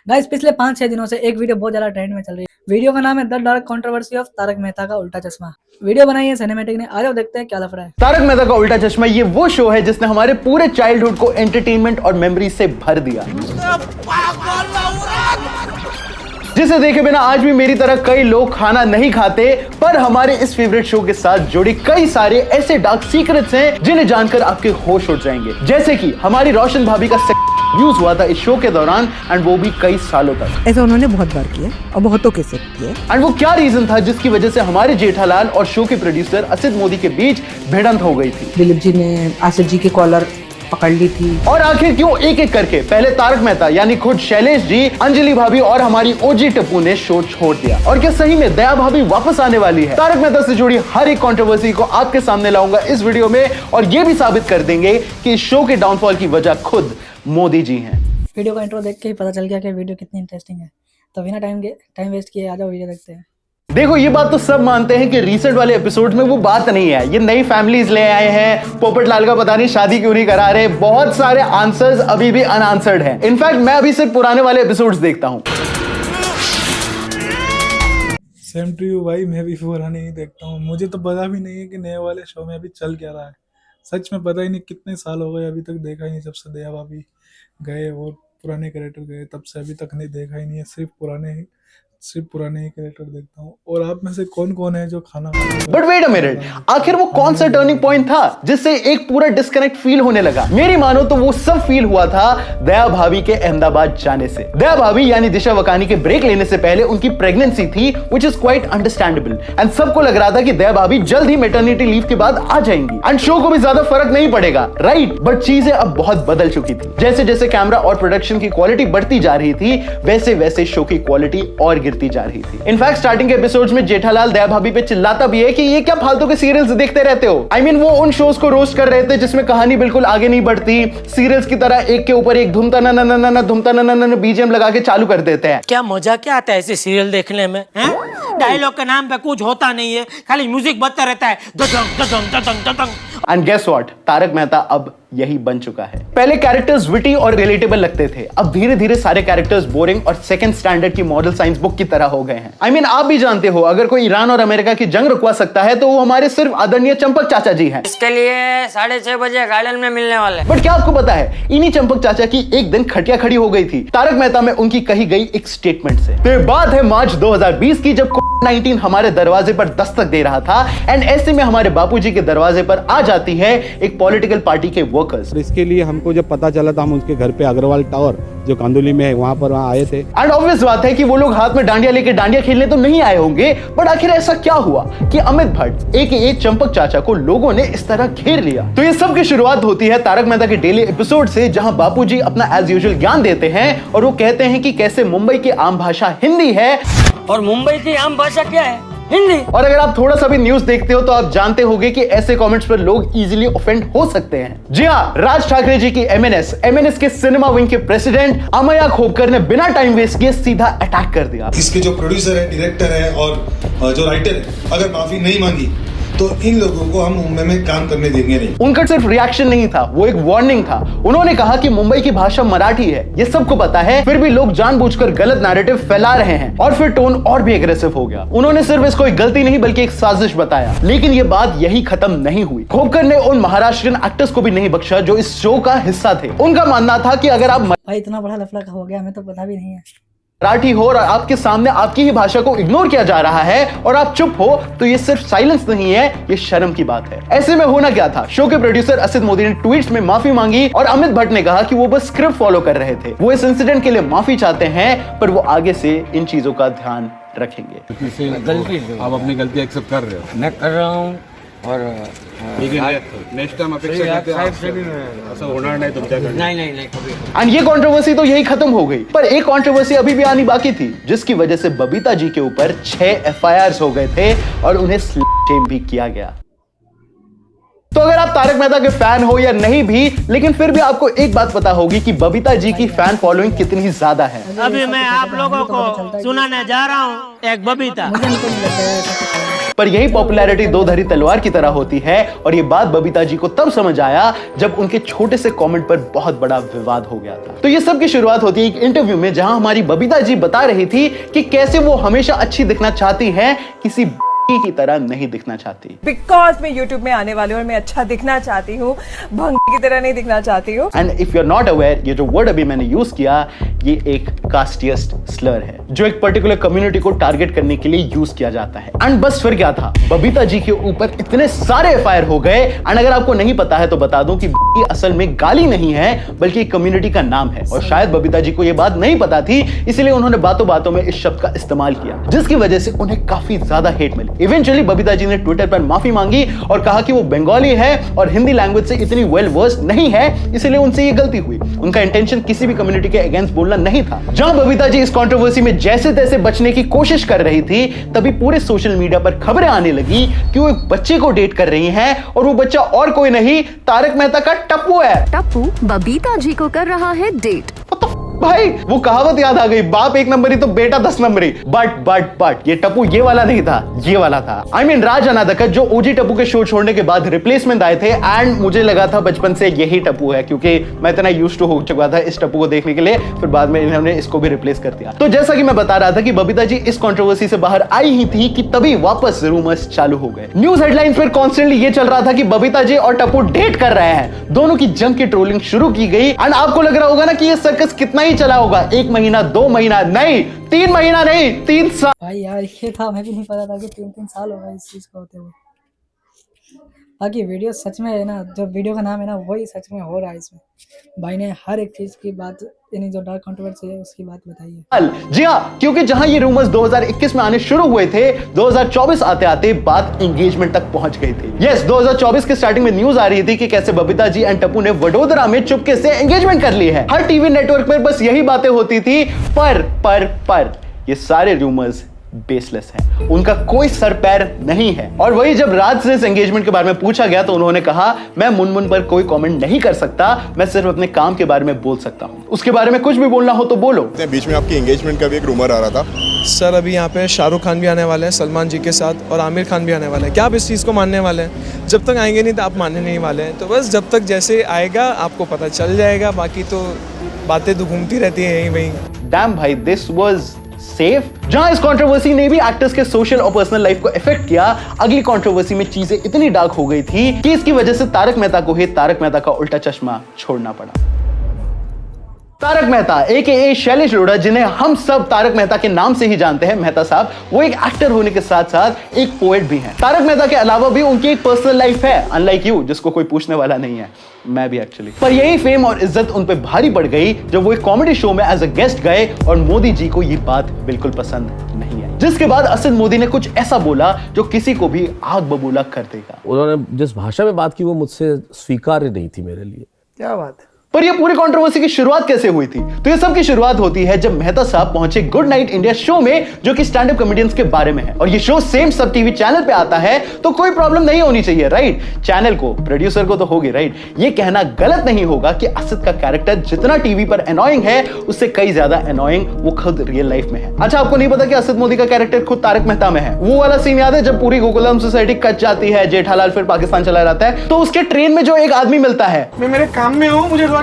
Guys पिछले 5-6 दिनों से एक वीडियो बहुत ज्यादा ट्रेंड में चल रही है। वीडियो का नाम है the dark controversy of Taarak Mehta Ka Ooltah चश्मा। वीडियो बनाई है सिनेमैटिक ने। आ जाओ देखते हैं क्या लफड़ा है। तारक मेहता का उल्टा चश्मा ये वो शो है जिसने हमारे पूरे चाइल्डहुड को एंटरटेनमेंट और मेमोरी से भर दिया, जिसे देखे बिना आज भी मेरी तरह कई लोग खाना नहीं खाते। पर हमारे इस फेवरेट शो के साथ जुड़े कई सारे ऐसे डार्क सीक्रेट्स हैं जिन्हें जानकर आपके होश उड़ जाएंगे। जैसे कि हमारी रोशन भाभी का यूज हुआ था इस शो के दौरान, एंड वो भी कई सालों तक। ऐसा उन्होंने बहुत बार किया और बहुतों के साथ किया। एंड वो क्या रीजन था जिसकी वजह से हमारे जेठालाल और शो के प्रोड्यूसर असित मोदी के बीच भिड़ंत हो गई थी। दिलीप जी ने आसिफ जी की कॉलर पकड़ ली थी। और आखिर क्यों एक एक करके पहले तारक मेहता यानी खुद शैलेश जी, अंजलि भाभी और हमारी ओजी टप्पू ने शो छोड़ दिया, और क्या सही में दया भाभी वापस आने वाली है? तारक मेहता से जुड़ी हर एक कंट्रोवर्सी को आपके सामने लाऊंगा इस वीडियो में, और ये भी साबित कर देंगे कि इस शो के डाउनफॉल की वजह खुद मोदी जी हैं। वीडियो का इंट्रो देख के ही पता चल गया कि वीडियो कितनी इंटरेस्टिंग है। तो बिना टाइम वेस्ट किए आ जाओ वीडियो देखते हैं। देखो ये बात तो सब मानते हैं कि रिसेंट वाले एपिसोड में वो बात नहीं है। ये नई फैमिलीज ले आए हैं, पोपट लाल का पता नहीं शादी क्यों नहीं करा रहे, बहुत सारे आंसर्स अभी भी अनआंसर्ड हैं। इनफैक्ट मैं अभी सिर्फ पुराने वाले एपिसोड्स देखता हूं। सेम टू यू भाई, मैं भी पुराने ही देखता हूँ। मुझे तो पता भी नहीं है कि नए वाले शो में अभी चल क्या रहा है। सच में पता ही नहीं, कितने साल हो गए अभी तक देखा ही नहीं। जब से दया भाभी गए और पुराने कैरेक्टर गए तब से अभी तक नहीं देखा ही नहीं है। सिर्फ पुराने ही कैरेक्टर देखता हूँ। और आप में से कौन कौन है जो खाना बट वेट अ मिनट, आखिर वो कौन सा टर्निंग पॉइंट था जिससे एक पूरा डिस्कनेक्ट फील होने लगा? मेरी मानो तो वो सब फील हुआ था दया भाभी के अहमदाबाद जाने से। दया भाभी यानी दिशा वकानी के ब्रेक लेने से पहले उनकी प्रेगनेंसी थी, which is quite understandable, and सबको लग रहा था कि दया भाभी जल्द ही मैटरनिटी लीव के बाद आ जाएंगी एंड शो को भी ज्यादा फर्क नहीं पड़ेगा, राइट? बट चीजें अब बहुत बदल चुकी थी। जैसे जैसे कैमरा और प्रोडक्शन की क्वालिटी बढ़ती जा रही थी, वैसे वैसे शो की क्वालिटी और गिरती जा रही थी। इनफैक्ट स्टार्टिंग के एपिसोड्स में जेठालाल दया भाभी पे चिल्लाता भी है कि ये क्या फालतू के सीरियल्स देखते रहते हो। I mean, वो उन शोज को रोस्ट कर रहे थे जिसमें कहानी बिल्कुल आगे नहीं बढ़ती, सीरियल्स की तरह एक के ऊपर एक धुमता ना बीजीएम लगा के चालू कर देते हैं। क्या मजा क्या आता है ऐसे सीरियल देखने में? डायलॉग के नाम पे कुछ होता नहीं है, खाली म्यूजिक बजता रहता है, ददंग ददंग ददंग ददंग। And guess what, Tarak Mehta अब यही बन चुका है। पहले कैरेक्टर्स विटी और रिलेटेबल लगते थे, अब धीरे धीरे सारे कैरेक्टर्स बोरिंग और सेकंड स्टैंडर्ड की मॉडल साइंस बुक की तरह हो गए हैं। I mean, आप भी जानते हो, अगर कोई ईरान और अमेरिका की जंग रुकवा सकता है तो वो हमारे सिर्फ आदरणीय चंपक चाचा जी हैं। इसके लिए 6:30 बजे गार्डन में मिलने वाले। बट क्या आपको पता है, इन्हीं चंपक चाचा की एक दिन खटिया खड़ी हो गई थी तारक मेहता में उनकी कही गई एक स्टेटमेंट से। तो बात है मार्च 2020 की, जब कोविड-19 हमारे दरवाजे पर दस्तक दे रहा था, एंड ऐसे में हमारे बापूजी के दरवाजे पर आ जाती है एक पॉलिटिकल पार्टी के वर्कर्स। इसके लिए हमको जब पता चला था, हम उसके घर पे अग्रवाल टावर जो कांदुली में है वहां आए थे। एंड ऑब्वियस बात है कि वो लोग हाथ में डांडिया लेके डांडिया खेलने तो नहीं आए होंगे, बट आखिर ऐसा क्या हुआ कि अमित भट्ट एक चंपक चाचा को लोगों ने इस तरह घेर लिया? तो ये सब की शुरुआत होती है तारक मेहता के डेली एपिसोड से, जहां बापूजी अपना एज यूजुअल ज्ञान देते हैं और वो कहते हैं कि कैसे मुंबई की आम भाषा हिंदी है और मुंबई की आम भाषा क्या है? हिंदी। और अगर आप थोड़ा सा भी न्यूज देखते हो तो आप जानते होंगे कि ऐसे कमेंट्स पर लोग इजीली ऑफेंड हो सकते हैं। जी हाँ, राज ठाकरे जी की एमएनएस के सिनेमा विंग के प्रेसिडेंट अमया खोपकर ने बिना टाइम वेस्ट किए सीधा अटैक कर दिया। इसके जो प्रोड्यूसर है, डायरेक्टर है और जो राइटर है, अगर माफी नहीं मांगी तो इन लोगों को हम मुंबई में काम करने देंगे नहीं। उनका सिर्फ रिएक्शन नहीं था, वो एक वार्निंग था। उन्होंने कहा कि मुंबई की भाषा मराठी है, ये सबको पता है, फिर भी लोग जानबूझकर गलत नैरेटिव फैला रहे हैं, और फिर टोन और भी एग्रेसिव हो गया। उन्होंने सिर्फ इसको एक गलती नहीं बल्कि एक साजिश बताया। लेकिन ये बात यही खत्म नहीं हुई। खोपकर ने उन महाराष्ट्रियन एक्टर्स को भी नहीं बख्शा जो इस शो का हिस्सा थे। उनका मानना था कि अगर आप भाई इतना बड़ा लफड़ा हो गया, हमें तो पता भी नहीं है। मराठी हो और आपके सामने आपकी ही भाषा को इग्नोर किया जा रहा है और आप चुप हो, तो ये सिर्फ साइलेंस नहीं है, ये शर्म की बात है। ऐसे में होना क्या था, शो के प्रोड्यूसर असित मोदी ने ट्वीट्स में माफी मांगी और अमित भट्ट ने कहा कि वो बस स्क्रिप्ट फॉलो कर रहे थे। वो इस इंसिडेंट के लिए माफी चाहते हैं, पर वो आगे से इन चीजों का ध्यान रखेंगे। गलती आप अपनी गलती एक्सेप्ट कर रहे हो? मैं कर रहा हूँ और नेक्स्ट टाइम अपेक्षा करते हैं ऐसा होना नहीं तुमच्या नहीं कभी। एंड ये कंट्रोवर्सी तो यही खत्म हो गई, पर एक कंट्रोवर्सी अभी भी आनी बाकी थी, जिसकी वजह से बबीता जी के ऊपर 6 FIRs हो गए थे और उन्हें शेम भी किया गया। तो अगर आप तारक मेहता के फैन हो या नहीं भी, लेकिन फिर भी आपको एक बात पता होगी कि बबीता जी की फैन फॉलोइंग कितनी ज्यादा है। अभी मैं आप लोगों को सुनाने जा रहा हूँ एक बबीता। मुझे नहीं लगता है ऐसा कुछ है। पर यही पॉपुलैरिटी दो धारी तलवार की तरह होती है और ये बात बबीता जी को तब समझ आया जब उनके छोटे से कमेंट पर बहुत बड़ा विवाद हो गया था। तो ये सब की शुरुआत होती है एक इंटरव्यू में जहां हमारी बबीता जी बता रही थी कि कैसे वो हमेशा अच्छी दिखना चाहती हैं, किसी की तरह नहीं दिखना चाहती। बिकॉज मैं YouTube में आने वाली हूँ और मैं अच्छा दिखना चाहती हूँ, भंग की तरह नहीं दिखना चाहती हूँ। And if you are not aware, ये जो वर्ड अभी मैंने यूज किया ये एक कास्टियस्ट स्लर है जो एक पर्टिकुलर कम्युनिटी को टारगेट करने के लिए यूज किया जाता है। एंड बस फिर क्या था, बबीता जी के ऊपर इतने सारे एफआईआर हो गए। एंड अगर आपको नहीं पता है तो बता दूं कि असल में गाली नहीं है बल्कि कम्युनिटी का नाम है और शायद बबीता जी को यह बात नहीं पता थी, इसलिए उन्होंने बातों बातों में इस शब्द का इस्तेमाल किया जिसकी वजह से उन्हें काफी ज्यादा हेट मिली। इवेंचुअली बबीता जी ने ट्विटर पर माफी मांगी और कहा कि वो बंगाली है और हिंदी लैंग्वेज से इतनी वेल वर्स्ड नहीं है, इसलिए उनसे ये गलती हुई। उनका इंटेंशन किसी भी कम्युनिटी के अगेंस्ट बोलना नहीं था। जहां बबीता जी इस कंट्रोवर्सी में जैसे तैसे बचने की कोशिश कर रही थी तभी पूरे सोशल मीडिया पर खबरें आने लगी कि वो एक बच्चे को डेट कर रही हैं और वो बच्चा और कोई नहीं तारक मेहता का टप्पू है। टप्पू बबीता जी को कर रहा है डेट। भाई वो कहावत याद आ गई, बाप एक नंबरी तो बेटा 10 नंबरी। बट ये टप्पू ये वाला नहीं था, ये वाला था। I mean, राज अनादकत जो ओजी टप्पू के शो छोड़ने के बाद रिप्लेसमेंट आए थे एंड मुझे लगा था बचपन से यही टप्पू है क्योंकि मैं इतना यूज्ड टू हो चुका था इस टप्पू को देखने के लिए, फिर बाद में इन्होंने इसको भी रिप्लेस कर दिया। तो जैसा कि मैं बता रहा था कि बबीता जी इस कंट्रोवर्सी से बाहर आई ही थी कि तभी वापस रूमर्स चालू हो गए। न्यूज हेडलाइंस पर कॉन्स्टेंटली ये चल रहा था कि बबीता जी और टप्पू डेट कर रहे हैं। दोनों की जम की ट्रोलिंग शुरू की गई एंड आपको लग रहा होगा ना कि ये सर्कस कितना ही चला होगा, 1 महीना 2 महीना नहीं, 3 महीना नहीं, 3 साल। भाई यार ये था, मैं भी नहीं पता था कि 3 साल हो गए इस चीज को होते हुए। बाकी वीडियो सच में है ना, जो वीडियो का नाम है ना वही सच में हो रहा है। इसमें भाई ने हर एक चीज की बात, यानी जो डार्क कंट्रोवर्सी है उसकी बात बताई है। जी हाँ, क्योंकि जहां ये रूमर्स 2021 में आने शुरू हुए थे, 2024 आते आते बात एंगेजमेंट तक पहुंच गई थी। यस, 2024 के स्टार्टिंग में न्यूज आ रही थी कि कैसे बबीता जी एंड टप्पू ने वडोदरा में चुपके से एंगेजमेंट कर ली है। हर टीवी नेटवर्क पर बस यही बातें होती थी, पर ये सारे रूमर्स बेसलेस है, उनका कोई सर पैर नहीं है। और वही जब राज से इस एंगेजमेंट के बारे में पूछा गया तो उन्होंने कहा मैं मुनमुन पर कोई कमेंट नहीं कर सकता, मैं सिर्फ अपने काम के बारे में बोल सकता हूं, उसके बारे में कुछ भी बोलना हो तो बोलो। बीच में आपकी एंगेजमेंट का भी एक रूमर आ रहा था सर, अभी यहाँ पे शाहरुख खान भी आने वाले हैं सलमान जी के साथ और आमिर खान भी आने वाले हैं। क्या आप इस चीज़ को मानने वाले हैं? जब तक आएंगे नहीं तो आप मानने नहीं वाले हैं, तो बस जब तक जैसे आएगा आपको पता चल जाएगा, बाकी तो बातें तो घूमती रहती है यहीं वहीं। डैम भाई, दिस वाज सेफ। जहां इस कंट्रोवर्सी ने भी एक्टर्स के सोशल और पर्सनल लाइफ को इफेक्ट किया, अगली कंट्रोवर्सी में चीजें इतनी डार्क हो गई थी कि इसकी वजह से तारक मेहता को ही तारक मेहता का उल्टा चश्मा छोड़ना पड़ा। तारक मेहता एके शैलेश लोढ़ा, जिन्हें हम सब तारक मेहता के नाम से ही जानते हैं, मेहता साहब, वो एक एक्टर होने के साथ साथ एक पोएट भी हैं। तारक मेहता के अलावा भी उनकी एक पर्सनल लाइफ है, अनलाइक यू जिसको कोई पूछने वाला नहीं है, मैं भी एक्चुअली। पर यही फेम और इज्जत उन पे भारी पड़ गई जब वो एक कॉमेडी शो में एज अ गेस्ट गए और मोदी जी को ये बात बिल्कुल पसंद नहीं आई, जिसके बाद असद मोदी ने कुछ ऐसा बोला जो किसी को भी आग बबूला कर देगा। उन्होंने जिस भाषा में बात की वो मुझसे स्वीकार्य नहीं थी मेरे लिए। क्या बात। पर ये पूरी कंट्रोवर्सी की शुरुआत कैसे हुई थी? तो ये सब की शुरुआत होती है जब मेहता साहब पहुंचे गुड नाइट इंडिया शो में, जो कि स्टैंड अप कॉमेडियंस के बारे में है। और ये शो सेम सब टीवी चैनल पे आता है तो कोई प्रॉब्लम नहीं होनी चाहिए, राइट? चैनल को, प्रोड्यूसर को तो होगी, राइट? ये कहना गलत नहीं होगा कि असद का कैरेक्टर जितना टीवी पर एनोइंग है उससे कई ज्यादा एनोइंग वो खुद रियल लाइफ में है। अच्छा, आपको नहीं पता कि असद मोदी का कैरेक्टर खुद तारक मेहता में है? वो वाला सीन याद है जब पूरी गोकुलम सोसाइटी कट जाती है, जेठालाल फिर पाकिस्तान चला जाता है, तो उसके ट्रेन में जो एक आदमी मिलता है, मैं मेरे काम में हूँ, मुझे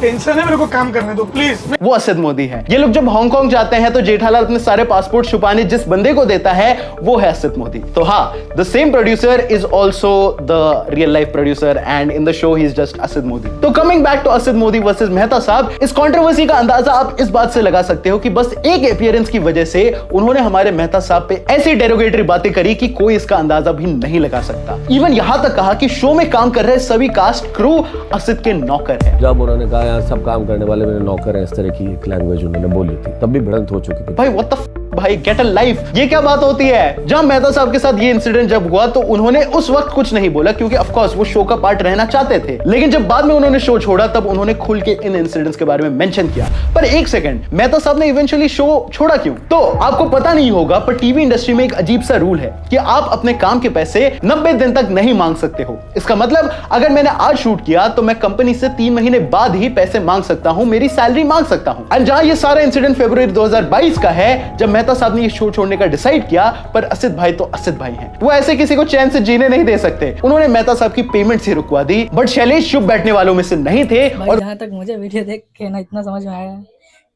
टेंशन है, मेरे को काम करने दो प्लीज। वो असद मोदी है। ये लोग जब हांगकांग जाते हैं तो जेठालाल अपने सारे पासपोर्ट छुपाने जिस बंदे को देता है वो है असद मोदी। तो हाँ, the same producer is also the real life producer and in the show he is just Asad Modi. तो coming back to Asad Modi versus Mehta साहब, इस कंट्रोवर्सी का अंदाजा आप इस बात से लगा सकते हो कि बस एक अपीयरेंस की वजह से उन्होंने हमारे मेहता साहब पे ऐसी डेरोगेटरी बातें करी कि कोई इसका अंदाजा भी नहीं लगा सकता। इवन यहां तक कहा कि शो में काम कर रहे सभी कास्ट क्रू असद के नौकर है। जब उन्होंने कहा यहाँ सब काम करने वाले मेरे नौकर हैं, इस तरह की एक लैंग्वेज उन्होंने बोली थी, तब भी भिड़ंत हो चुकी थी। भाई व्हाट द भाई, गेट अ लाइफ, ये क्या बात होती है? जब मेहता साहब के साथ ये इंसिडेंट जब हुआ तो उन्होंने उस वक्त कुछ नहीं बोला क्योंकि ऑफ कोर्स वो शो का पार्ट रहना चाहते थे, लेकिन जब बाद में उन्होंने शो छोड़ा तब उन्होंने खुल के इन इंसिडेंट्स के बारे में मेंशन किया। पर एक सेकंड, मेहता साहब ने इवेंचुअली शो छोड़ा क्यों? तो आपको पता नहीं होगा पर टीवी इंडस्ट्री में एक अजीब सा रूल है कि आप अपने काम के पैसे 90 दिन तक नहीं मांग सकते हो। इसका मतलब अगर मैंने आज शूट किया तो मैं कंपनी से 3 महीने बाद ही पैसे मांग सकता हूं, मेरी सैलरी मांग सकता हूं। और जहां ये सारा इंसिडेंट फरवरी 2022 का है, जब मेहता साहब ने ये शो छोड़ने का डिसाइड किया, पर असित भाई तो असित भाई हैं, वो ऐसे किसी को चैन से जीने नहीं दे सकते। उन्होंने मेहता साहब की पेमेंट से रुकवा दी, बट शैलेश चुप बैठने वालों में से नहीं थे। और जहाँ तक मुझे वीडियो देख के ना इतना समझ में आया है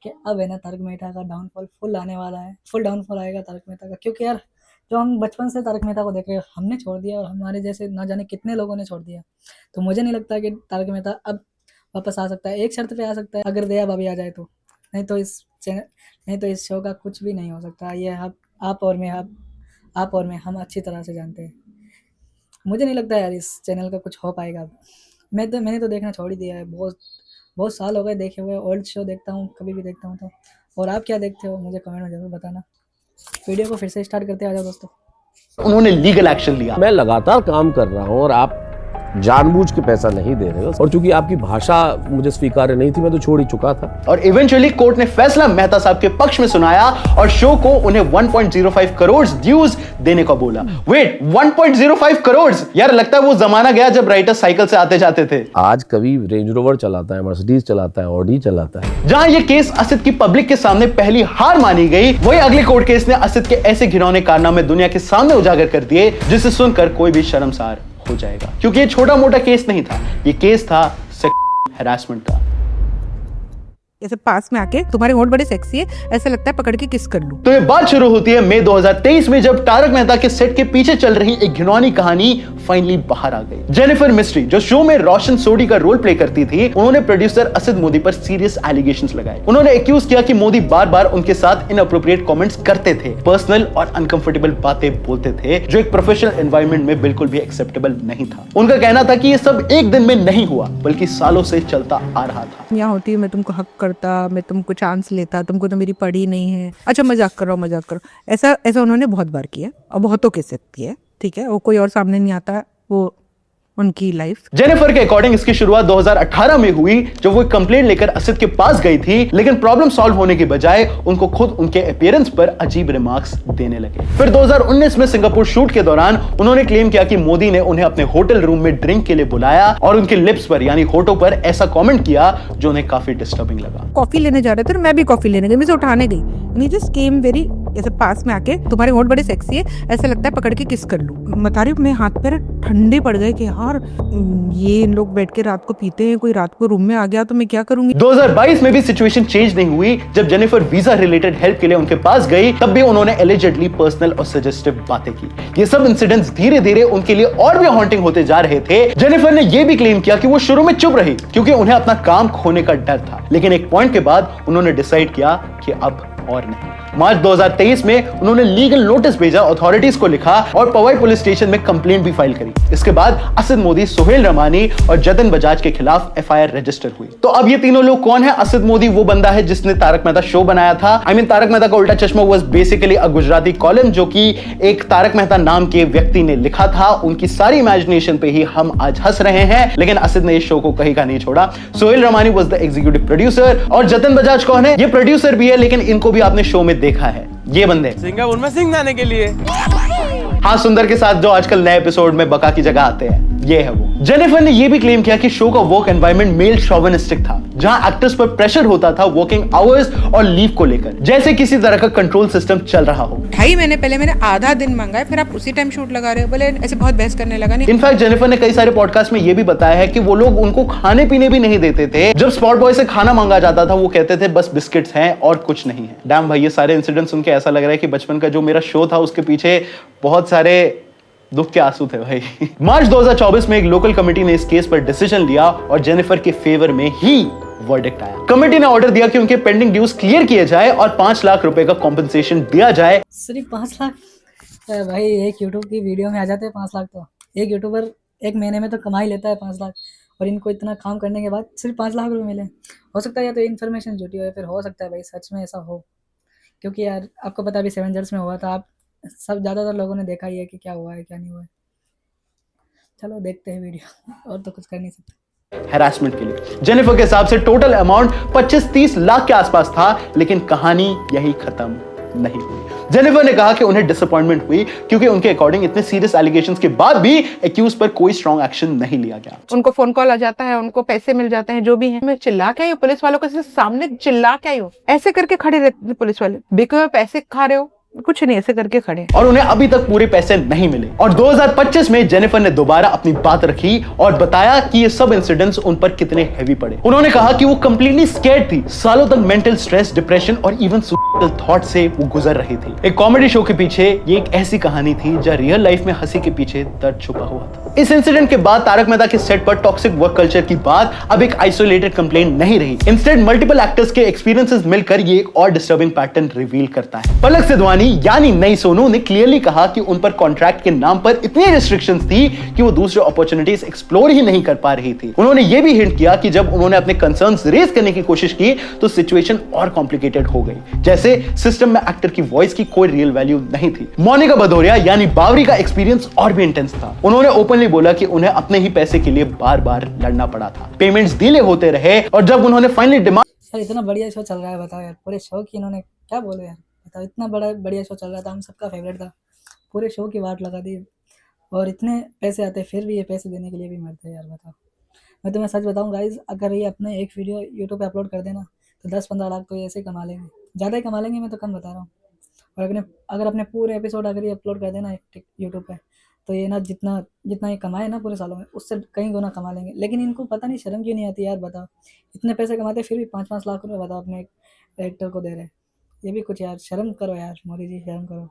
कि अब है ना तारक मेहता का डाउनफॉल फुल आने वाला है, फुल डाउनफॉल आएगा तारक मेहता का। क्योंकि यार जो हम बचपन से तारक मेहता को देख रहे हैं, हमने छोड़ दिया और हमारे जैसे ना जाने कितने लोगों ने छोड़ दिया। तो मुझे नहीं लगता कि तारक मेहता अब वापस आ सकता है। एक शर्त पे आ सकता है, अगर दया भाभी आ जाए तो, नहीं तो इस शो का कुछ भी नहीं हो सकता। ये आप और मैं हम अच्छी तरह से जानते हैं। मुझे नहीं लगता यार इस चैनल का कुछ हो पाएगा अब। मैंने तो देखना छोड़ ही दिया है, बहुत साल हो गए देखे हुए। ओल्ड शो देखता हूँ, कभी भी देखता हूँ तो। और आप क्या देखते हो मुझे कमेंट में जरूर बताना। वीडियो को फिर से स्टार्ट करते आ जाओ दोस्तों। उन्होंने लीगल एक्शन लिया। मैं लगातार काम कर रहा हूं और आप जानबूझ के पैसा नहीं दे रहे हो, और चूंकि आपकी भाषा मुझे स्वीकार्य नहीं थी, मैं तो छोड़ ही चुका था। और इवेंचुअली कोर्ट ने फैसला मेहता साहब के पक्ष में सुनाया और शो को उन्हें 1.05 करोड़ ड्यूज देने को बोला। वेट, 1.05 करोड़? यार लगता है वो जमाना गया जब राइटर साइकिल से आते जाते थे। आज कभी रेंज रोवर चलाता है, मर्सिडीज चलाता है, ऑडी चलाता है। जहां ये केस असित की पब्लिक के सामने पहली हार मानी गई, वही अगले कोर्ट केस ने असित के ऐसे घिनौने कारनामे दुनिया के सामने उजागर कर दिए जिसे सुनकर कोई भी शर्मसार हो जाएगा। क्योंकि ये छोटा मोटा केस नहीं था, ये केस था हैरासमेंट का। ऐसे पास में आके तुम्हारे होंठ बड़े सेक्सी है, ऐसा लगता है पकड़ के किस कर लूं। तो ये बात शुरू होती है मई 2023 में, जब तारक मेहता के सेट के पीछे चल रही एक घिनौनी कहानी फाइनली बाहर आ गई। जेनिफर मिस्ट्री, जो शो में रोशन सोडी का रोल प्ले करती थी, उन्होंने प्रोड्यूसर असित मोदी पर सीरियस एलिगेशंस लगाए। उन्होंने एक्यूज किया कि मोदी बार बार उनके साथ इनअप्रोप्रिएट कमेंट्स करते थे, पर्सनल और अनकंफर्टेबल बातें बोलते थे, जो एक प्रोफेशनल एनवायरनमेंट में बिल्कुल भी एक्सेप्टेबल नहीं था। उनका कहना था कि ये सब एक दिन में नहीं हुआ, बल्कि सालों से चलता आ रहा था। यहाँ होती है, मैं तुमको हक करता, मैं तुमको चांस लेता, तुमको तो मेरी पड़ी नहीं है। अच्छा मजाक करो। ऐसा उन्होंने बहुत बार किया और बहुतों के साथ किया, ठीक है। वो कोई और सामने नहीं आता, वो उनकी लाइफ। जेनिफर के अकॉर्डिंग इसकी शुरुआत 2018 में हुई, जब वो कंप्लेंट लेकर असित के पास गई थी, लेकिन प्रॉब्लम सॉल्व होने के बजाय उनको खुद उनके अपीयरेंस पर अजीब रिमार्क्स देने लगे। फिर 2019 में सिंगापुर शूट के दौरान उन्होंने क्लेम किया कि मोदी ने उन्हें अपने होटल रूम में ड्रिंक के लिए बुलाया और उनके लिप्स पर यानी होठों पर ऐसा कमेंट किया जो उन्हें काफी डिस्टर्बिंग लगा। कॉफी लेने जा रहे थे, मैं भी कॉफी लेने गई, मैं उठाने गई, नहीं जस्ट केम वेरी ऐसे पास में आके, तुम्हारे होंठ बड़े सेक्सी है, ऐसा लगता है पकड़ के किस कर लूं। बता रही हूं, मैं हाथ पैर ठंडे पड़ गए कि यार ये इन लोग बैठ के रात को पीते हैं, कोई रात को रूम में आ गया तो मैं क्या करूंगी। 2022 में भी सिचुएशन चेंज नहीं हुई। जब जेनिफर वीजा रिलेटेड हेल्प के लिए उनके पास गई, तब भी उन्होंने एलिजेडली पर्सनल और सजेस्टिव बातें की। ये सब इंसिडेंट्स धीरे धीरे उनके लिए और भी हॉन्टिंग होते जा रहे थे। जेनिफर ने यह भी क्लेम किया कि वो शुरू में चुप रही क्योंकि उन्हें अपना काम खोने का डर था, लेकिन एक पॉइंट के बाद उन्होंने डिसाइड किया कि अब और नहीं। मार्च 2023 में उन्होंने लीगल नोटिस भेजा, अथॉरिटीज को लिखा और पवई पुलिस स्टेशन में कंप्लेंट भी फाइल करी। इसके बाद असित मोदी, सोहेल रमानी और जतिन बजाज के खिलाफ एफआईआर रजिस्टर हुई। तो अब ये तीनों लोग कौन है? असित मोदी वो बंदा है जिसने तारक मेहता शो बनाया था। तारक मेहता का उल्टा चश्मा was basically a Gujarati column जो कि एक तारक मेहता नाम के व्यक्ति ने लिखा था। उनकी सारी इमेजिनेशन पे ही हम आज हंस रहे हैं, लेकिन असित ने इस शो को कहीं का नहीं छोड़ा। Sohail Ramani was the executive producer और जतिन बजाज कौन है? ये प्रोड्यूसर भी है, लेकिन इनको भी आपने शो में देखा है। ये बंदे सिंगापुर में सिंह आने के लिए, हाँ, सुंदर के साथ जो आजकल नए एपिसोड में बका की जगह आते हैं, ये है वो। जेनिफर ने यह भी क्लेम किया कि शो का वर्क एनवायरनमेंट मेल शोविनिस्टिक था, जहां एक्टर्स पर प्रेशर होता था वर्किंग आवर्स और लीव को लेकर, जैसे किसी तरह का कंट्रोल सिस्टम चल रहा हो। 2.5 महीने पहले मैंने आधा दिन मांगा है, फिर आप उसी टाइम शूट लगा रहे हो, बोले ऐसे बहुत बहस करने लगा। नहीं, इनफैक्ट जेनिफर ने कई सारे पॉडकास्ट में यह भी बताया है कि वो लोग उनको खाने पीने भी नहीं देते थे। जब स्पॉट बॉय से खाना मांगा जाता था, वो कहते थे बस बिस्किट्स हैं और कुछ नहीं है। डैम भाई, ये सारे इंसिडेंट सुन के ऐसा लग रहा है कि बचपन का जो मेरा शो था उसके पीछे बहुत सारे दुख के आंसू थे भाई। मार्च 2024 में एक लोकल कमेटी ने इस केस पर डिसीजन लिया और जेनिफर के फेवर में ही वर्डिक्ट आया। कमेटी ने ऑर्डर दिया कि उनके पेंडिंग ड्यूज क्लियर किए जाए और 5 लाख रुपए का कॉम्पेंसेशन दिया जाए। सिर्फ 5 लाख? भाई एक यूट्यूब की वीडियो में आ जाते हैं 5 लाख। तो एक यूट्यूबर एक महीने में तो कमा ही लेता है 5 लाख, और इनको इतना काम करने के बाद सिर्फ 5 लाख रुपए मिले। हो सकता है या तो इन्फॉर्मेशन झूठी हो या फिर हो सकता है भाई सच में ऐसा हो, क्योंकि यार आपको पता भी एवेंजर्स में हुआ था। आप सब ज़्यादातर लोगों ने देखा ही है कि क्या हुआ है क्या नहीं हुआ है। चलो देखते हैं वीडियो, और तो कुछ कर नहीं सकते। हैरासमेंट के लिए जेनिफर के हिसाब से टोटल अमाउंट 25-30 लाख के आसपास था, लेकिन कहानी यही खत्म नहीं हुई। जेनिफर ने कहा कि उन्हें डिसअपॉइंटमेंट हुई क्योंकि उनके अकॉर्डिंग इतने सीरियस एलिगेशंस के बाद भी एक्यूज पर कोई स्ट्रॉन्ग एक्शन नहीं लिया गया। उनको फोन कॉल आ जाता है, उनको पैसे मिल जाते हैं, जो भी है। मैं चिल्ला के आई हूँ पुलिस वालों के सामने, चिल्ला के आई हूँ। ऐसे करके खड़े रहते पुलिस वाले, बेकार पैसे खा रहे हो, कुछ नहीं, ऐसे करके खड़े। और उन्हें अभी तक पूरे पैसे नहीं मिले। और 2025 में जेनिफर ने दोबारा अपनी बात रखी और बताया कि ये सब इंसिडेंट्स उन पर कितने हैवी पड़े। उन्होंने कहा कि वो कंप्लीटली स्कैर्ड थी, सालों तक मेंटल स्ट्रेस, डिप्रेशन और इवन सुसाइडल थॉट से वो गुजर रही थी। एक कॉमेडी शो के पीछे ये एक ऐसी कहानी थी जहां रियल लाइफ में हंसी के पीछे दर्द छुपा हुआ था। इस इंसिडेंट के बाद तारक मेहता के सेट पर टॉक्सिक वर्क कल्चर की बात अब एक आइसोलेटेड कंप्लेंट नहीं रही। इंस्टेड मल्टीपल एक्टर्स के एक्सपीरियंसेस मिलकर ये एक और डिस्टर्बिंग पैटर्न रिवील करता है। पलक सिधवानी यानी नई सोनू ने क्लियरली कहा कि उन पर कॉन्ट्रैक्ट के नाम पर इतनी रिस्ट्रिक्शंस थी कि वो दूसरे अपॉर्चुनिटीज एक्सप्लोर ही नहीं कर पा रही थी। उन्होंने ये भी हिंट किया कि जब उन्होंने अपने कंसर्न्स रेज करने की कोशिश की तो सिचुएशन और कॉम्प्लिकेटेड हो गई। जैसे सिस्टम में एक्टर की वॉइस की कोई रियल वैल्यू नहीं थी। मोनिका भदौरिया यानी बावरी का एक्सपीरियंस और भी इंटेंस था। उन्होंने ओपनली बोला कि उन्हें अपने ही पैसे के लिए बार बार लड़ना पड़ा था, पेमेंट्स डिले होते रहे और जब उन्होंने फाइनली डिमांड। यार इतना बढ़िया शो चल रहा है, बताओ यार, पूरे शो की इन्होंने क्या बोले यार, बताओ, इतना बढ़िया शो चल रहा था, हम सबका फेवरेट था, पूरे शो की वाट लगा दी और इतने पैसे आते फिर भी ये पैसे देने के लिए भी मरते हैं यार, बताओ। मैं तुम्हें सच बताऊं गाइज, अगर ये अपने एक वीडियो यूट्यूब पे अपलोड कर देना तो 10-15 लाख तो ये ऐसे ही कमा लेंगे, ज़्यादा ही कमा लेंगे, मैं तो कम बता रहा हूँ। और अगर अपने पूरे एपिसोड अगर ये अपलोड कर देना यूट्यूब पे तो ये ना जितना ये कमाए ना पूरे सालों में उससे कई गुना कमा लेंगे। लेकिन इनको पता नहीं शर्म क्यों नहीं आती यार, बताओ, इतने पैसे कमाते फिर भी 5-5 लाख रुपये बताओ अपने एक्टर को दे रहे। ये भी कुछ यार, शर्म करो यार मोदी जी, शर्म करो।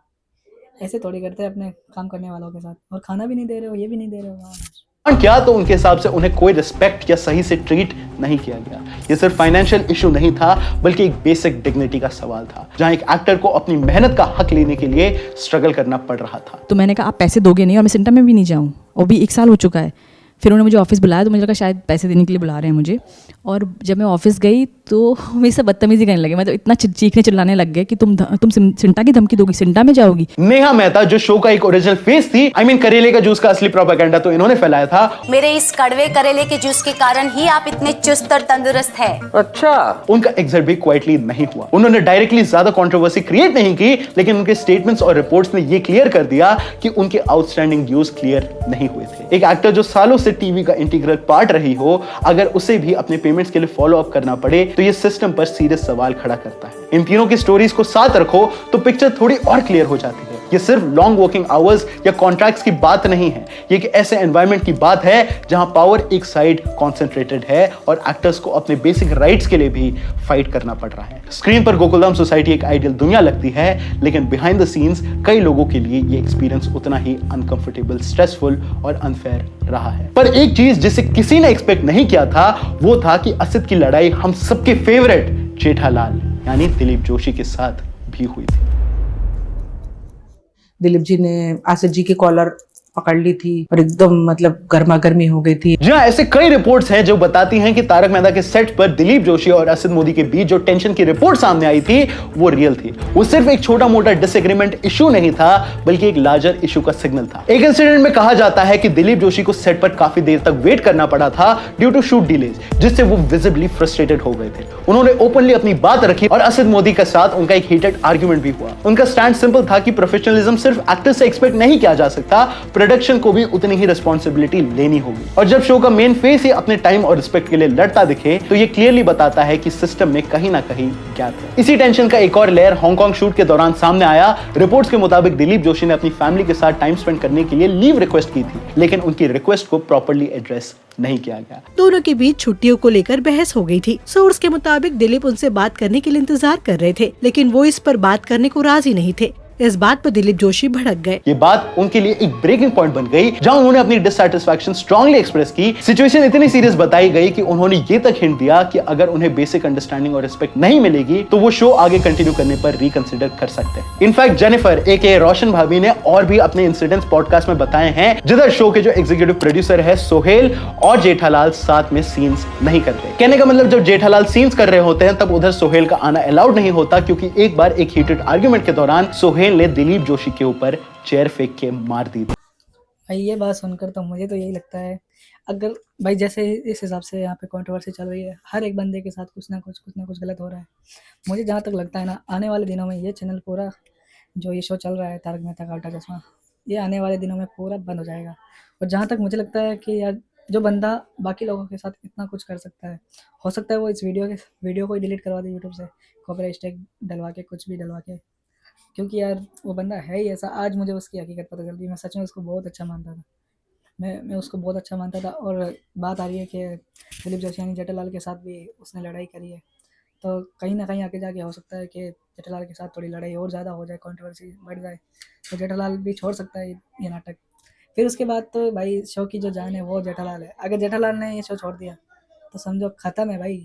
ऐसे थोड़ी करते हैं अपने काम करने वालों के साथ, और खाना भी नहीं दे रहे हो, ये भी नहीं दे रहे हो। क्या तो उनके हिसाब से उन्हें कोई रिस्पेक्ट या सही से ट्रीट नहीं किया गया। ये सिर्फ फाइनेंशियल इशू नहीं था बल्कि एक बेसिक डिग्निटी का सवाल था, जहां एक एक्टर को अपनी मेहनत का हक लेने के लिए स्ट्रगल करना पड़ रहा था। तो मैंने कहा आप पैसे दोगे नहीं और मैं सिंटा में भी नहीं जाऊँ, और भी 1 साल हो चुका है। फिर उन्होंने मुझे ऑफिस बुलाया तो मुझे लगा शायद पैसे देने के लिए बुला रहे हैं मुझे, और जब मैं ऑफिस गई तो मेरे से बदतमीजी करने लगे। मैं तो इतना चीखने चिल्लाने लग गए कि तुम सिंटा की धमकी दोगी, सिंटा में जाओगी। नेहा मेहता जो शो का एक ओरिजिनल फेस थी, करेले का जूस का असली प्रोपेगेंडा तो इन्होंने फैलाया था। मेरे इस कड़वे करेले के जूस के कारण ही आप इतने चुस्त और तंदुरुस्त हैं। अच्छा, उनका एग्जिट भी क्वाइटली नहीं हुआ। उन्होंने डायरेक्टली ज्यादा कंट्रोवर्सी क्रिएट नहीं की, लेकिन उनके स्टेटमेंट्स और रिपोर्ट्स ने ये क्लियर कर दिया कि उनके आउटस्टैंडिंग ड्यूज क्लियर नहीं हुए थे। एक एक्टर जो सालों से टीवी का इंटीग्रल पार्ट रही हो, अगर उसे भी अपने पेमेंट्स के लिए फॉलो अप करना पड़े तो ये सिस्टम पर सीरियस सवाल खड़ा करता है। इन तीनों की स्टोरीज को साथ रखो तो पिक्चर थोड़ी और क्लियर हो जाती है। ये सिर्फ लॉन्ग वर्किंग आवर्स या कॉन्ट्रैक्ट्स की बात नहीं है, ये एक ऐसे एनवायरनमेंट की बात है जहां पावर एक साइड कॉन्सेंट्रेटेड है और एक्टर्स को अपने बेसिक राइट्स के लिए भी फाइट करना पड़ रहा है। स्क्रीन पर गोकुलधाम सोसाइटी एक आइडियल दुनिया लगती है, लेकिन बिहाइंड द सीन्स कई लोगों के लिए ये एक्सपीरियंस उतना ही अनकंफर्टेबल, स्ट्रेसफुल और अनफेयर रहा है। पर एक चीज जिसे किसी ने एक्सपेक्ट नहीं किया था वो था कि असित की लड़ाई हम सबके फेवरेट जेठालाल यानी दिलीप जोशी के साथ भी हुई थी। दिलीप जी ने आसिफ जी की कॉलर पकड़ ली थी और एकदम मतलब गर्मा गर्मी हो गई थी। जी हाँ, ऐसे कई रिपोर्ट्स हैं जो बताती हैं कि तारक मेहता के सेट पर दिलीप जोशी और असित मोदी के बीच जो टेंशन की रिपोर्ट सामने आई थी वो रियल थी। वो सिर्फ एक छोटा मोटा डिसएग्रीमेंट इशू नहीं था बल्कि एक लार्जर इशू का सिग्नल था। एक इंसिडेंट में कहा जाता है कि दिलीप जोशी को सेट पर काफी देर तक वेट करना पड़ा था ड्यू टू शूट डिलेज, जिससे वो विजिबली फ्रस्ट्रेटेड हो गए थे। उन्होंने ओपनली अपनी बात रखी और असित मोदी के साथ उनका एक हीटेड आर्ग्यूमेंट भी हुआ। उनका स्टैंड सिंपल था कि प्रोफेशनलिज्म सिर्फ एक्टर से एक्सपेक्ट नहीं किया जा सकता, प्रोडक्शन को भी उतनी ही रिस्पॉन्सिबिलिटी लेनी होगी। और जब शो का मेन फेस ही अपने टाइम और रिस्पेक्ट के लिए लड़ता दिखे तो ये क्लियरली बताता है कि सिस्टम में कहीं ना कहीं गैप है। इसी टेंशन का एक और लेयर हांगकांग शूट के दौरान सामने आया। रिपोर्ट्स के मुताबिक दिलीप जोशी ने अपनी फैमिली के साथ टाइम स्पेंड करने के लिए लीव रिक्वेस्ट की थी, लेकिन उनकी रिक्वेस्ट को प्रॉपर्ली एड्रेस नहीं किया गया। दोनों के बीच छुट्टियों को लेकर बहस हो गई थी। सोर्स के मुताबिक दिलीप उनसे बात करने के लिए इंतजार कर रहे थे, लेकिन वो इस पर बात करने को राजी नहीं थे। इस बात पर दिलीप जोशी भड़क गए। ये बात उनके लिए एक ब्रेकिंग पॉइंट बन गई, जहां उन्होंने अपनी डिससैटिस्फैक्शन स्ट्रांगली एक्सप्रेस की। सिचुएशन इतनी सीरियस बताई गई कि उन्होंने ये तक हिंट दिया कि अगर उन्हें बेसिक अंडरस्टैंडिंग और रिस्पेक्ट नहीं मिलेगी तो वो शो आगे कंटिन्यू करने पर रिकंसिडर कर सकते हैं। इनफैक्ट जेनिफर एके रोशन भाभी ने और भी अपने इंसिडेंट्स पॉडकास्ट में बताए हैं, जिधर शो के जो एग्जीक्यूटिव प्रोड्यूसर है सोहेल और जेठालाल साथ में सीन्स नहीं करते। कहने का मतलब जब जेठालाल सीन्स कर रहे होते हैं तब उधर सोहेल का आना अलाउड नहीं होता, क्योंकि एक बार एक हीटेड आर्ग्यूमेंट के दौरान सोहेल ने दिलीप जोशी के ऊपर चेयर फेंक के मार दी। भाई ये बात सुनकर तो मुझे तो यही लगता है अगर भाई जैसे इस हिसाब से यहाँ पे कंट्रोवर्सी चल रही है, हर एक बंदे के साथ कुछ ना कुछ गलत हो रहा है। मुझे जहाँ तक लगता है ना, आने वाले दिनों में ये चैनल पूरा जो ये शो चल रहा है तारक मेहता का उल्टा चश्मा, ये आने वाले दिनों में पूरा बंद हो जाएगा। और जहाँ तक मुझे लगता है कि यार जो बंदा बाकी लोगों के साथ इतना कुछ कर सकता है, हो सकता है वो इस वीडियो को ही डिलीट करवा दे यूट्यूब से, कॉपीराइट स्ट्राइक डलवा के, कुछ भी डलवा के, क्योंकि यार वो बंदा है ही ऐसा। आज मुझे उसकी हकीकत पता चलती है। मैं सच में उसको बहुत अच्छा मानता था, मैं उसको बहुत अच्छा मानता था। और बात आ रही है कि दिलीप जोशी यानी जेठालाल के साथ भी उसने लड़ाई करी है, तो कहीं ना कहीं आगे जाके हो सकता है कि जेठालाल के साथ थोड़ी लड़ाई और ज़्यादा हो जाए, कंट्रोवर्सी बढ़ जाए, तो जेठालाल भी छोड़ सकता है ये नाटक। फिर उसके बाद तो भाई शो की जो जान है वो जेठालाल है। अगर जेठालाल ने ये शो छोड़ दिया तो समझो ख़त्म है भाई,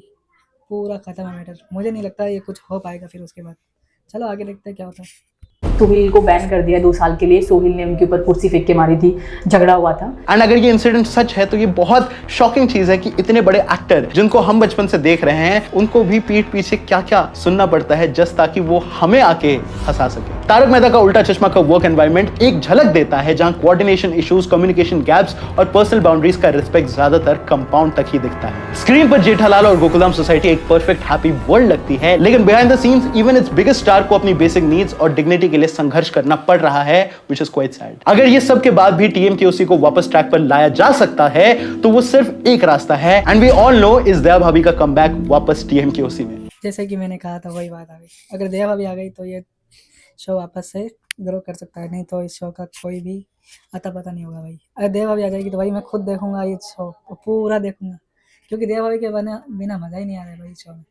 पूरा ख़त्म है मैटर। मुझे नहीं लगता ये कुछ हो पाएगा फिर उसके बाद। चलो आगे देखते हैं क्या होता है। सोहिल को बैन कर दिया 2 साल के लिए। सोहिल ने उनके ऊपर कुर्सी फेंक के मारी थी, झगड़ा हुआ था। एंड अगर ये इंसिडेंट सच है तो ये बहुत शॉकिंग चीज है कि इतने बड़े एक्टर जिनको हम बचपन से देख रहे हैं, उनको भी पीठ पीछे क्या क्या सुनना पड़ता है जस्ट ताकि वो हमें आके हंसा सके। तारक मेहता का उल्टा चश्मा का वर्क एनवायरनमेंट एक झलक देता है जहां कोऑर्डिनेशन इश्यूज, कम्युनिकेशन गैप्स और पर्सनल बाउंड्रीज का रिस्पेक्ट ज्यादातर कंपाउंड तक ही दिखता है। स्क्रीन पर जेठालाल और गोकुलधाम सोसाइटी एक परफेक्ट हैप्पी वर्ल्ड लगती है, लेकिन behind the scenes even it's biggest star को अपनी बेसिक नीड्स और डिग्निटी के लिए संघर्ष करना पड़ रहा है, which is quite sad। अगर ये सब के बाद भी TMKOC को वापस ट्रैक पर लाया जा सकता है तो वो सिर्फ एक रास्ता है, एंड वी ऑल नो इस दया भाभी का कमबैक वापस TMKOC में। जैसे कि मैंने कहा था वही बात आ गई, अगर दया भाभी आ गई तो ये शो वापस से ग्रो कर सकता है, नहीं तो इस शो का कोई भी अता पता नहीं होगा भाई। अगर दया भाभी आ जाएगी तो भाई मैं खुद देखूंगा ये शो, पूरा देखूंगा, क्योंकि दया भाभी के बिना मजा ही नहीं आ रहा है भाई शो में।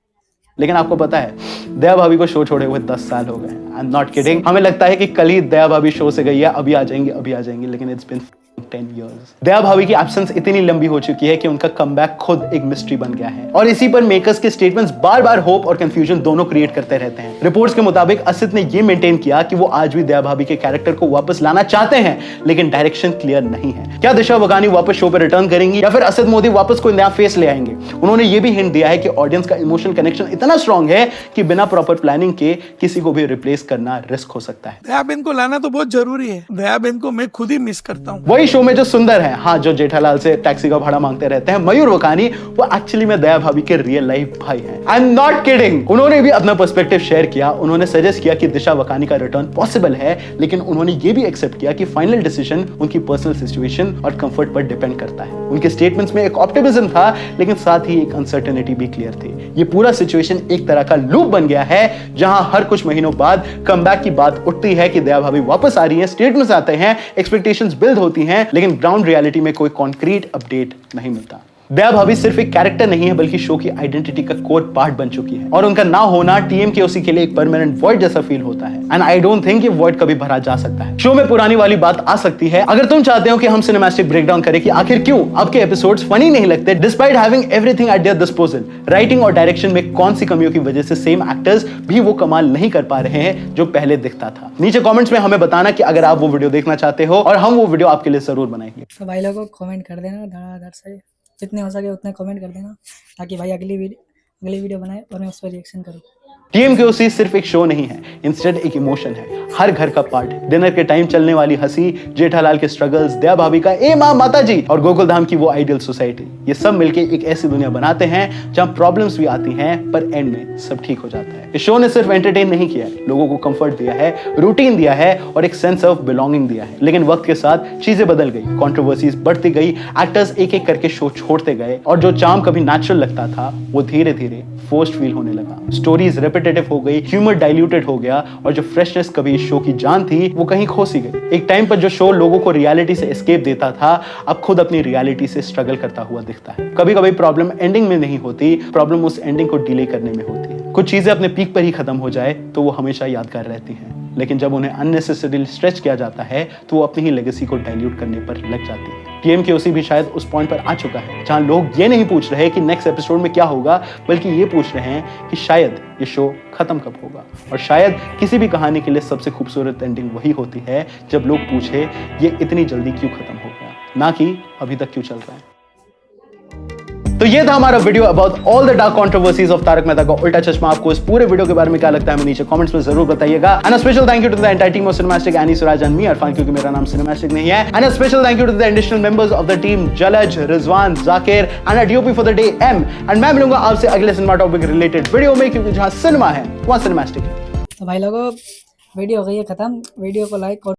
लेकिन आपको पता है दया भाभी को शो छोड़े हुए 10 साल हो गए। I am not kidding. हमें लगता है कि कल ही दया भाभी शो से गई है, अभी आ जाएंगी, लेकिन इट्स बीन 10 years। दया भाभी की एब्सेंस इतनी लंबी हो चुकी है कि उनका कमबैक खुद एक मिस्ट्री बन गया है, और इसी पर मेकर्स के स्टेटमेंट्स बार बार होप और कंफ्यूजन दोनों क्रिएट करते रहते हैं। रिपोर्ट्स के मुताबिक असित ने यह मेंटेन किया कि वो आज भी दया भाभी के कैरेक्टर को वापस लाना चाहते हैं, लेकिन डायरेक्शन क्लियर नहीं है। क्या दिशा वकानी वापस शो पर रिटर्न करेंगी या फिर असित मोदी वापस कोई नया फेस ले आएंगे? उन्होंने ये भी हिंट दिया है कि ऑडियंस का इमोशनल कनेक्शन इतना स्ट्रॉन्ग है कि बिना प्रॉपर प्लानिंग के किसी को भी रिप्लेस करना रिस्क हो सकता है। दया बहन को लाना तो बहुत जरूरी है। दया बहन को मैं खुद ही मिस करता हूँ। वही शो में जो सुंदर है, हाँ, जो जेठालाल से टैक्सी का भाड़ा मांगते रहते हैं, मयूर वकानी, वो एक्चुअली में दया भाभी के रियल लाइफ भाई हैं। I am not kidding. उन्होंने भी अपना पर्सपेक्टिव शेयर किया। उन्होंने सजेस्ट किया कि दिशा वकानी का रिटर्न पॉसिबल है, लेकिन उन्होंने ये भी एक्सेप्ट किया कि फाइनल डिसीजन उनकी पर्सनल सिचुएशन और कंफर्ट पर डिपेंड करता है। उनके स्टेटमेंट्स में एक ऑप्टिमिज्म था, लेकिन साथ ही एक अनसर्टेनिटी भी क्लियर थी। ये पूरा सिचुएशन एक तरह का लूप बन गया है, जहां हर कुछ महीनों बाद कमबैक की बात उठती है कि दया भाभी वापस आ रही है, स्टेटमेंट्स आते हैं, एक्सपेक्टेशंस बिल्ड होती हैं, लेकिन ग्राउंड रियलिटी में कोई कॉन्क्रीट अपडेट नहीं मिलता। दया भाभी सिर्फ एक कैरेक्टर नहीं है, बल्कि शो की आइडेंटिटी का कोर पार्ट बन चुकी है, और उनका ना होना TMKOC के लिए एक परमानेंट वॉइड जैसा फील होता है। एंड आई डोंट थिंक ये वॉइड कभी भरा जा सकता है। शो में पुरानी वाली बात आ सकती है। अगर तुम चाहते हो कि हम सिनेमैटिक ब्रेकडाउन करें कि आखिर क्यों आपके एपिसोड्स फनी नहीं लगते despite having everything at there disposal, writing और डायरेक्शन में कौन सी कमियों की वजह से सेम एक्टर्स भी वो कमाल नहीं कर पा रहे हैं जो पहले दिखता था। नीचे कमेंट्स में हमें बताना कि अगर आप वो वीडियो देखना चाहते हो, और हम वो वीडियो आपके लिए जरूर बनाएंगे। तो भाई लोगों को कमेंट कर देना धड़ाधड़ से, जितने हो सके उतने कमेंट कर देना, ताकि भाई अगली वीडियो बनाए और मैं उस पर रिएक्शन करूँ। TMKOC सिर्फ एक शो नहीं है, इंस्टेड एक इमोशन है, हर घर का पार्ट। डिनर के टाइम चलने वाली हंसी, जेठालाल के स्ट्रगल्स, दया भाभी का ए माँ माता जी, और गोकुलधाम की वो आइडियल सोसाइटी, ये सब मिलके एक ऐसी दुनिया बनाते हैं जहां प्रॉब्लम्स भी आती हैं पर एंड में सब ठीक हो जाता है। इस शो ने सिर्फ एंटरटेन नहीं किया है, लोगों को कंफर्ट दिया है, रूटीन दिया है और एक सेंस ऑफ बिलोंगिंग दिया है। लेकिन वक्त के साथ चीजें बदल गई, कंट्रोवर्सीज बढ़ती गई, एक्टर्स एक एक करके शो छोड़ते गए, और जो चार्म कभी नेचुरल लगता था वो धीरे धीरे फोर्स्ड फील होने लगा। स्टोरीज रिपीटेटिव हो गई, ह्यूमर डाइल्यूटेड हो गया, और जो फ्रेशनेस कभी इस शो की जान थी वो कहीं खो सी गई। एक टाइम पर जो शो लोगों को रियलिटी से एस्केप देता था, अब खुद अपनी रियलिटी से स्ट्रगल करता हुआ दिखता है। कभी कभी प्रॉब्लम एंडिंग में नहीं होती, प्रॉब्लम उस एंडिंग को डिले करने में होती है। कुछ चीजें अपने पीक पर ही खत्म हो जाए तो वो हमेशा यादगार रहती हैं, लेकिन जब उन्हें अननेसेसरीली स्ट्रेच किया जाता है तो वो अपनी ही लेगेसी को डाइल्यूट करने पर लग जाती है। TMKOC भी शायद उस पॉइंट पर आ चुका है जहां लोग ये नहीं पूछ रहे कि नेक्स्ट एपिसोड में क्या होगा, बल्कि ये पूछ रहे हैं कि शायद ये शो खत्म कब होगा। और शायद किसी भी कहानी के लिए सबसे खूबसूरत एंडिंग वही होती है जब लोग पूछे ये इतनी जल्दी क्यों खत्म हो गया, ना कि अभी तक क्यों चल रहा है। तो ये था हमारा video about all the dark controversies of Taarak Mehta Ka Ooltah चश्मा। आपको इस पूरे वीडियो के बारे में क्या लगता है हमें नीचे कमेंट्स में जरूर बताइएगा। And a special thank you to the entire team of Cinemastic, Ani, Suraj and me Irfan, क्योंकि मेरा नाम सिनेमैस्टिक नहीं है। And a special thank you to the additional members of the team, Jalaj, Rizwan, Zakir and a DOP for the day M. And मैं मिलूंगा आपसे अगले cinema topic related video में, क्योंकि जहां सिनेमा है वहां सिनेमैस्टिक है। तो भाई लोगों वीडियो हो गई है खत्म। वीडियो को लाइक और